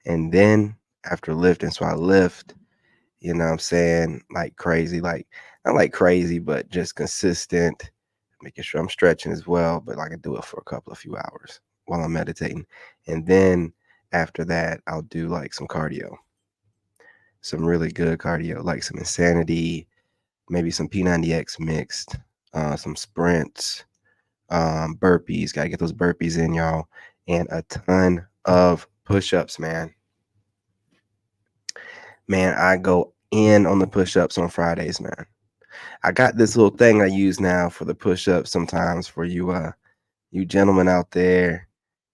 And then after lifting, so I lift, you know what I'm saying, like crazy, like not like crazy, but just consistent, making sure I'm stretching as well. But like I do it for a few hours while I'm meditating. And then after that, I'll do like some cardio, some really good cardio, like some insanity, maybe some P90X mixed, some sprints, burpees. Got to get those burpees in, y'all, and a ton of push-ups, man. Man, I go in on the push-ups on Fridays, man. I got this little thing I use now for the push-ups sometimes for you gentlemen out there.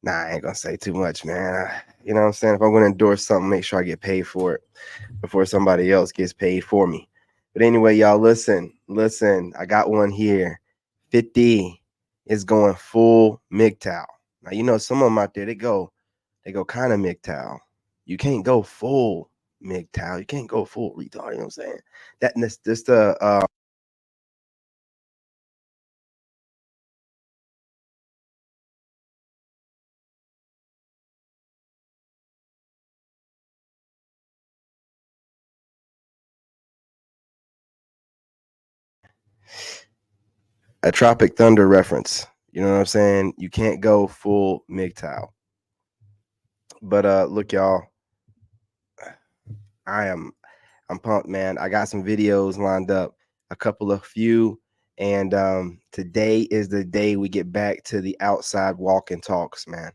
Nah, I ain't gonna say too much, man. You know what I'm saying? If I'm gonna endorse something, make sure I get paid for it before somebody else gets paid for me. But anyway, y'all, listen. I got one here. 50 is going full Mgtow. Now you know some of them out there they go kind of Mgtow. You can't go full Mgtow. You can't go full retard. You know what I'm saying? This the a Tropic Thunder reference. You know what I'm saying? You can't go full Mgtow. But look, y'all, I am I'm pumped, man. I got some videos lined up, a couple of few, and today is the day we get back to the outside walking talks, man.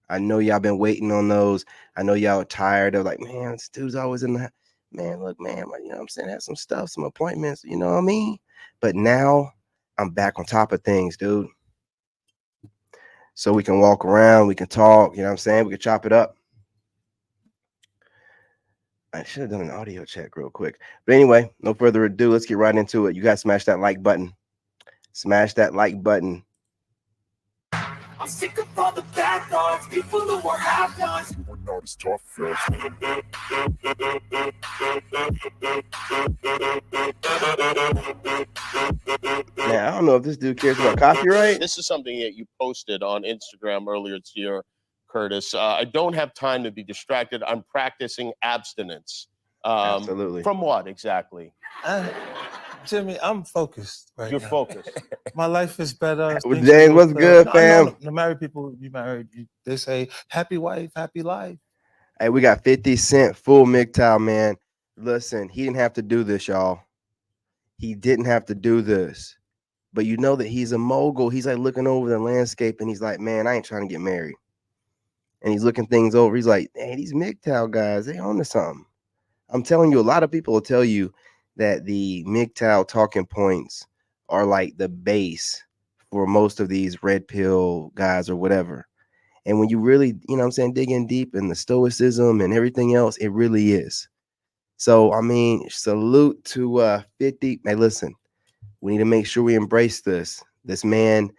I know y'all been waiting on those. I know y'all are tired of like, man, this dude's always in the man. Look, man, like, you know what I'm saying? I had some stuff, some appointments, you know what I mean? But now I'm back on top of things, dude. So we can walk around, we can talk, you know what I'm saying? We can chop it up. I should have done an audio check real quick. But anyway, no further ado, let's get right into it. You guys smash that like button. Smash that like button. I'm sick of all the bad thoughts, people who are half-nots. Man, I don't know if this dude cares about copyright. This is something that you posted on Instagram earlier this year, Curtis. I don't have time to be distracted. I'm practicing abstinence. Absolutely. From what exactly? Jimmy, I'm focused right You're now. focused. My life is better. James, what's good, fam? No, the married people, you married, they say, happy wife, happy life. Hey, we got 50 Cent full Mgtow, man. Listen, he didn't have to do this, y'all. He didn't have to do this. But you know that he's a mogul. He's like looking over the landscape and he's like, man, I ain't trying to get married. And he's looking things over. He's like, hey, these Mgtow guys, they on to something. I'm telling you, a lot of people will tell you that the Mgtow talking points are like the base for most of these red pill guys or whatever. And when you really, you know what I'm saying, dig in deep in the stoicism and everything else, it really is. So, I mean, salute to 50. Hey, listen, we need to make sure we embrace this. This man,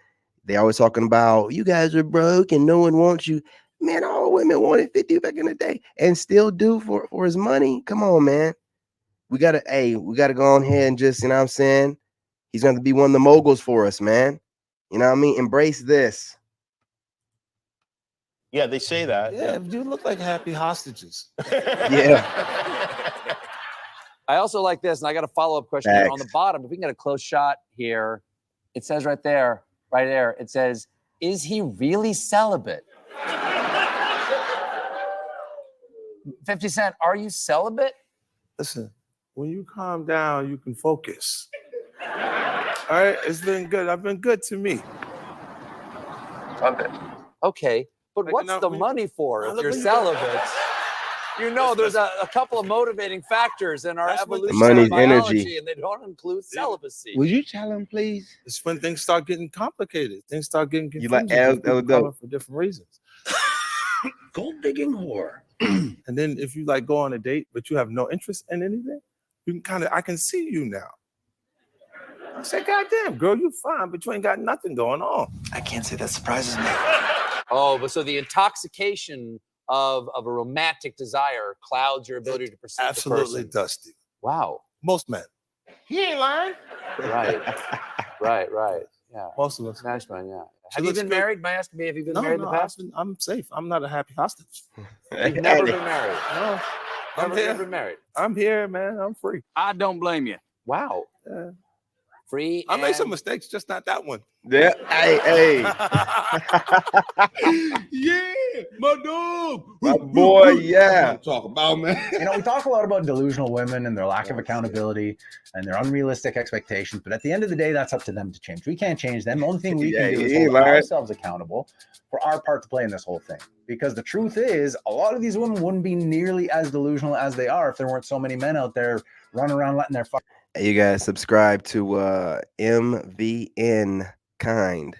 they always talking about, you guys are broke and no one wants you. Man, all women wanted 50 back in the day and still do for his money. Come on, man. We gotta go on here and just, you know what I'm saying? He's gonna be one of the moguls for us, man. You know what I mean? Embrace this. Yeah, they say that. Yeah, you look like happy hostages. Yeah. I also like this, and I got a follow-up question here on the bottom. If we can get a close shot here, it says right there, it says, is he really celibate? 50 Cent, are you celibate? Listen, when you calm down, you can focus. All right, it's been good. I've been good to me. Okay, but what's the money for if you're celibate? You know, there's a couple of motivating factors in our evolutionary biology, and they don't include celibacy. Would you tell him, please? It's when things start getting complicated. Things start getting confusing. You like people calling for different reasons. Gold digging whore. And then if you like go on a date, but you have no interest in anything, you can I can see you now. I say, God damn, girl, you fine, but you ain't got nothing going on. I can't say that surprises me. Oh, but so the intoxication of a romantic desire clouds your ability to perceive Absolutely, the person. Dusty. Wow. Most men. He ain't lying. Right. Yeah. Most of us. Smash man, yeah. Have you been married? May I ask me, have you been married in the past? I'm safe. I'm not a happy hostage. You've never been married. No. Never been married. I'm here, man. I'm free. I don't blame you. Wow. Free. I made some mistakes, just not that one. Yeah. Hey. Yeah, my dog. My boy, yeah. Talk about, man. You know, we talk a lot about delusional women and their lack of accountability and their unrealistic expectations, but at the end of the day, that's up to them to change. We can't change them. The only thing we can do is hold ourselves accountable for our part to play in this whole thing. Because the truth is, a lot of these women wouldn't be nearly as delusional as they are if there weren't so many men out there running around letting their fuck. Hey, you guys subscribe to MVN Kind.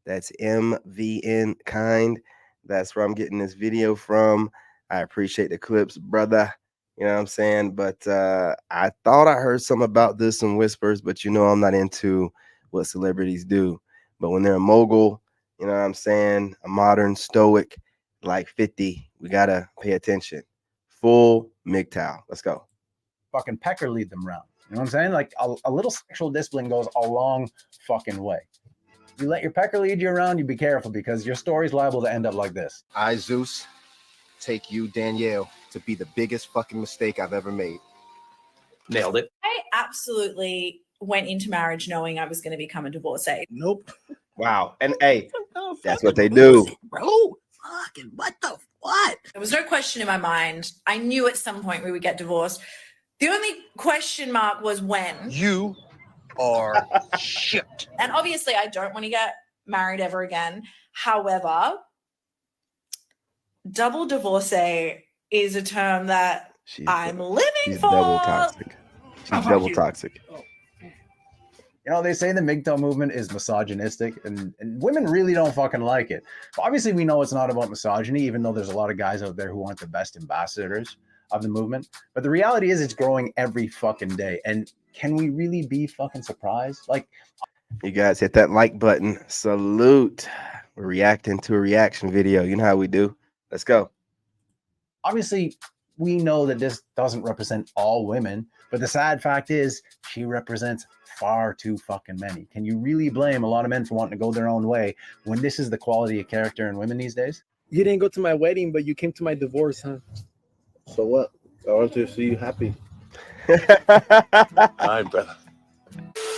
That's MVN Kind. That's where I'm getting this video from. I appreciate the clips, brother. You know what I'm saying? But I thought I heard something about this, some whispers, but you know I'm not into what celebrities do. But when they're a mogul, you know what I'm saying, a modern stoic like 50, we got to pay attention. Full Mgtow. Let's go. Fucking pecker lead them around. You know what I'm saying? Like a little sexual discipline goes a long fucking way. You let your pecker lead you around, you be careful because your story's liable to end up like this. I, Zeus, take you, Danielle, to be the biggest fucking mistake I've ever made. Nailed it. I absolutely went into marriage knowing I was going to become a divorcee. Nope. Wow. And hey, that's what they do. Bro, fucking what the what? There was no question in my mind. I knew at some point we would get divorced. The only question mark was when. You are shit. And obviously, I don't want to get married ever again. However, double divorcee is a term that I'm living for. Double toxic. She's double toxic. You know, they say the Mgtow movement is misogynistic, and women really don't fucking like it. Obviously, we know it's not about misogyny, even though there's a lot of guys out there who aren't the best ambassadors of the movement. But the reality is it's growing every fucking day. And can we really be fucking surprised? Like, you guys hit that like button. Salute. We're reacting to a reaction video. You know how we do. Let's go. Obviously, we know that this doesn't represent all women, but the sad fact is she represents far too fucking many. Can you really blame a lot of men for wanting to go their own way when this is the quality of character in women these days? You didn't go to my wedding, but you came to my divorce, huh? So what? I want to see you happy. All right, brother.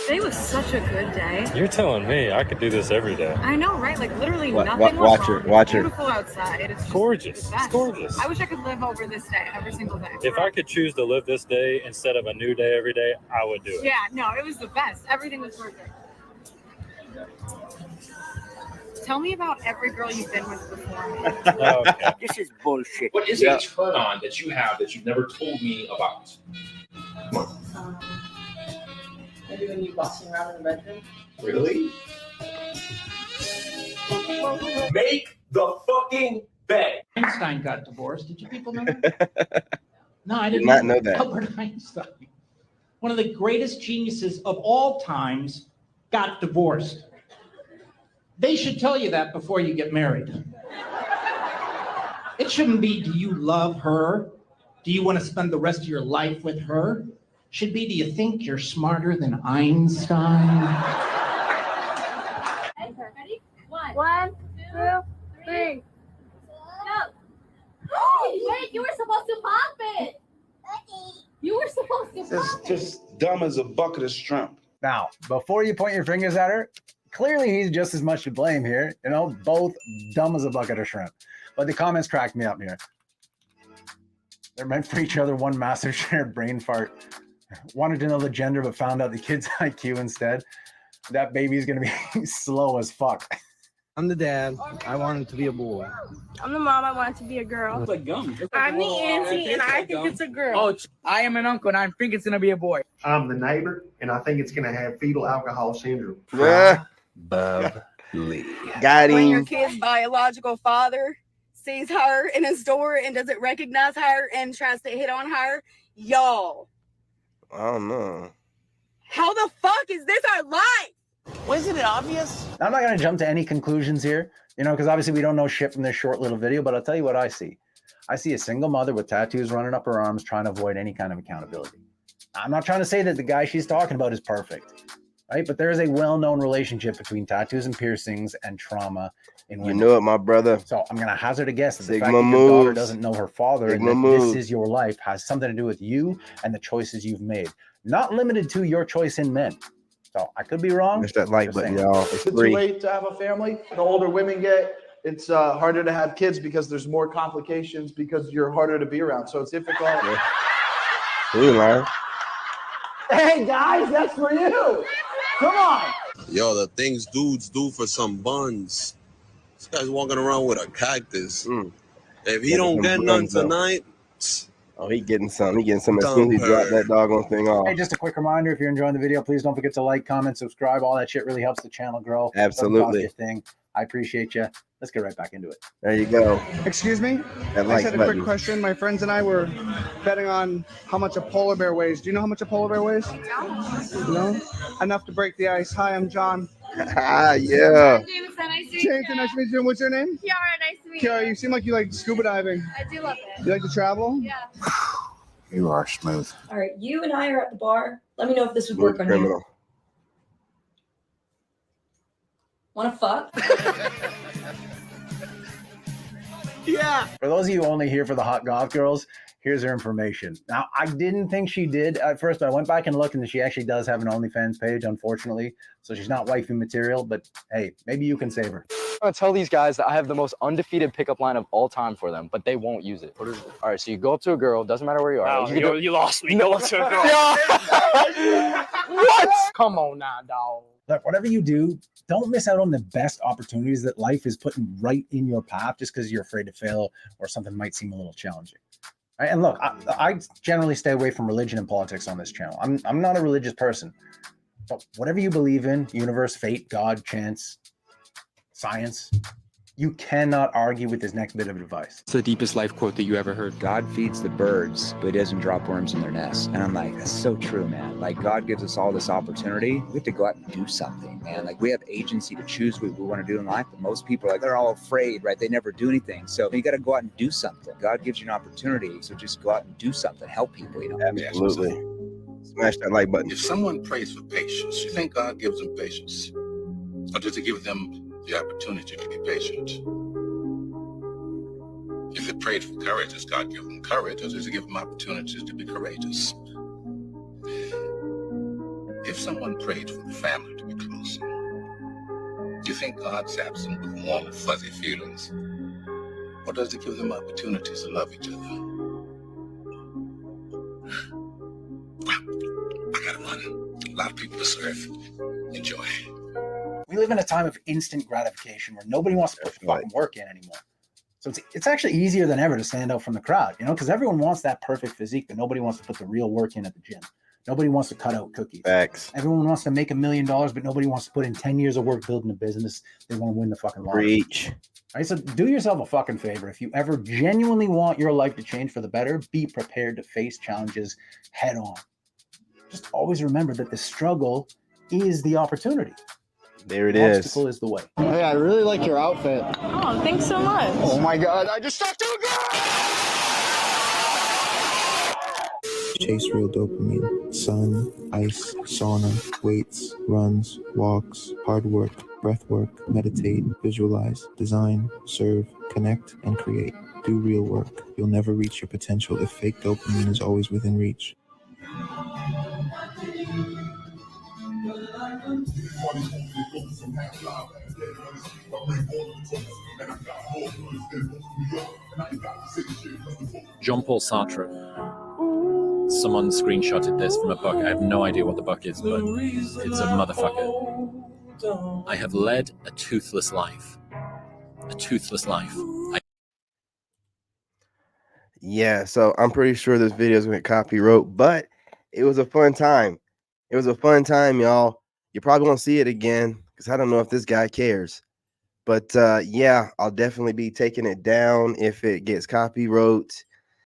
Today was such a good day. You're telling me I could do this every day. I know, right? Like literally nothing was watch wrong. her. Watch her. Beautiful outside. It's Gorgeous. It's gorgeous. I wish I could live over this day every single day. If I could choose to live this day instead of a new day every day, I would do it. Yeah, no, it was the best. Everything was perfect. Tell me about every girl you've been with before. Okay. This is bullshit. What is a turn on that you have that you've never told me about? Maybe when you bossing around in the bedroom. Really? Make the fucking bed. Einstein got divorced. Did you people know that? No, I Did didn't not know that. Albert Einstein, one of the greatest geniuses of all times, got divorced. They should tell you that before you get married. It shouldn't be, do you love her? Do you want to spend the rest of your life with her? Should be, do you think you're smarter than Einstein? Ready? One, two, three. No. Oh, wait, you were supposed to pop it. You were supposed to pop it. Just dumb as a bucket of shrimp. Now, before you point your fingers at her, clearly he's just as much to blame here. You know, both dumb as a bucket of shrimp. But the comments cracked me up here. They're meant for each other, one massive shared brain fart. Wanted to know the gender, but found out the kid's IQ instead. That baby's gonna be slow as fuck. I'm the dad. I want it to be a boy. I'm the mom. I want it to be a girl. It's like gum. I'm the auntie, and I think it's a girl. Oh, I am an uncle, and I think it's gonna be a boy. I'm the neighbor, and I think it's gonna have fetal alcohol syndrome. Bubbly. Got When your him. kid's biological father sees her in his door and doesn't recognize her and tries to hit on her, y'all, I don't know. how the fuck is this our life? Wasn't it obvious? I'm not going to jump to any conclusions here, you know, because obviously we don't know shit from this short little video, but I'll tell you what I see. I see a single mother with tattoos running up her arms trying to avoid any kind of accountability. I'm not trying to say that the guy she's talking about is perfect. right? But there is a well-known relationship between tattoos and piercings and trauma in women. You know it, my brother. So I'm going to hazard a guess that the Sigma fact that your daughter moves. doesn't know her father Sigma and that moves. this is your life has something to do with you and the choices you've made. Not limited to your choice in men. So I could be wrong. Smash that like Just button, saying. y'all. Is It's it too free. late to have a family? The older women get, it's harder to have kids because there's more complications because you're harder to be around. So it's difficult. Yeah. We lying. Hey guys, that's for you. Come on. Yo, the things dudes do for some buns. This guy's walking around with a cactus. If he don't get none tonight, oh, he getting some. He getting some as soon as he dropped that doggone thing off. Hey, just a quick reminder, if you're enjoying the video, please don't forget to like, comment, subscribe. All that shit really helps the channel grow. Absolutely. Doesn't cost you a thing. I appreciate you. Let's get right back into it. There you go. Excuse me? That I like just had a button. quick question. My friends and I were betting on how much a polar bear weighs. Do you know how much a polar bear weighs? No? Enough to break the ice. Hi, I'm John. Yeah. Jameson, nice to meet you. What's your name? Kiara, nice to meet Kiara, you. you seem like you like scuba diving. I do love it. You like to travel? Yeah. You are smooth. All right, you and I are at the bar. Let me know if this would work on you. Want to fuck? Yeah. For those of you only here for the hot goth girls, here's her information. Now, I didn't think she did at first, but I went back and looked, and she actually does have an OnlyFans page, unfortunately. So she's not wifey material, but hey, maybe you can save her. I'm gonna tell these guys that I have the most undefeated pickup line of all time for them, but they won't use it. What is it? All right, so you go up to a girl, doesn't matter where you are. Wow, you lost me. Go up to a girl. What? Come on now, dog. Look, whatever you do, don't miss out on the best opportunities that life is putting right in your path just because you're afraid to fail or something might seem a little challenging. Right? And look, I generally stay away from religion and politics on this channel. I'm not a religious person. But whatever you believe in, universe, fate, God, chance, science, you cannot argue with this next bit of advice. It's the deepest life quote that you ever heard. God feeds the birds, but he doesn't drop worms in their nests. And I'm like, that's so true, man. Like, God gives us all this opportunity. We have to go out and do something, man. Like, we have agency to choose what we want to do in life. But most people are like, they're all afraid, right? They never do anything. So you got to go out and do something. God gives you an opportunity. So just go out and do something. Help people, you know? Absolutely. Smash that like button. If someone prays for patience, you think God gives them patience? Or does he give them the opportunity to be patient? If they prayed for courage, does God give them courage, or does he give them opportunities to be courageous? If someone prayed for the family to be closer, do you think God zaps them with warm, fuzzy feelings? Or does he give them opportunities to love each other? I gotta run. A lot of people to serve. Enjoy. We live in a time of instant gratification where nobody wants to put fucking work in anymore. So it's actually easier than ever to stand out from the crowd, you know, because everyone wants that perfect physique, but nobody wants to put the real work in at the gym. Nobody wants to cut out cookies. Facts. Everyone wants to make $1 million, but nobody wants to put in 10 years of work building a business. They want to win the fucking lottery. Preach. All right, so do yourself a fucking favor. If you ever genuinely want your life to change for the better, be prepared to face challenges head on. Just always remember that the struggle is the opportunity. There it the is. Obstacle is the way. Hey, I really like your outfit. Oh, thanks so much. Oh my God, I just talked to a girl! Chase real dopamine. Sun, ice, sauna, weights, runs, walks, hard work, breath work, meditate, visualize, design, serve, connect, and create. Do real work. You'll never reach your potential if fake dopamine is always within reach. Jean-Paul Sartre. Someone screenshotted this from a book. I have no idea what the book is, but it's a motherfucker. I have led a toothless life. A toothless life. Yeah, so I'm pretty sure this video is going to get copyright, but it was a fun time. It was a fun time, y'all. You probably won't see it again because I don't know if this guy cares. But yeah, I'll definitely be taking it down if it gets copyright.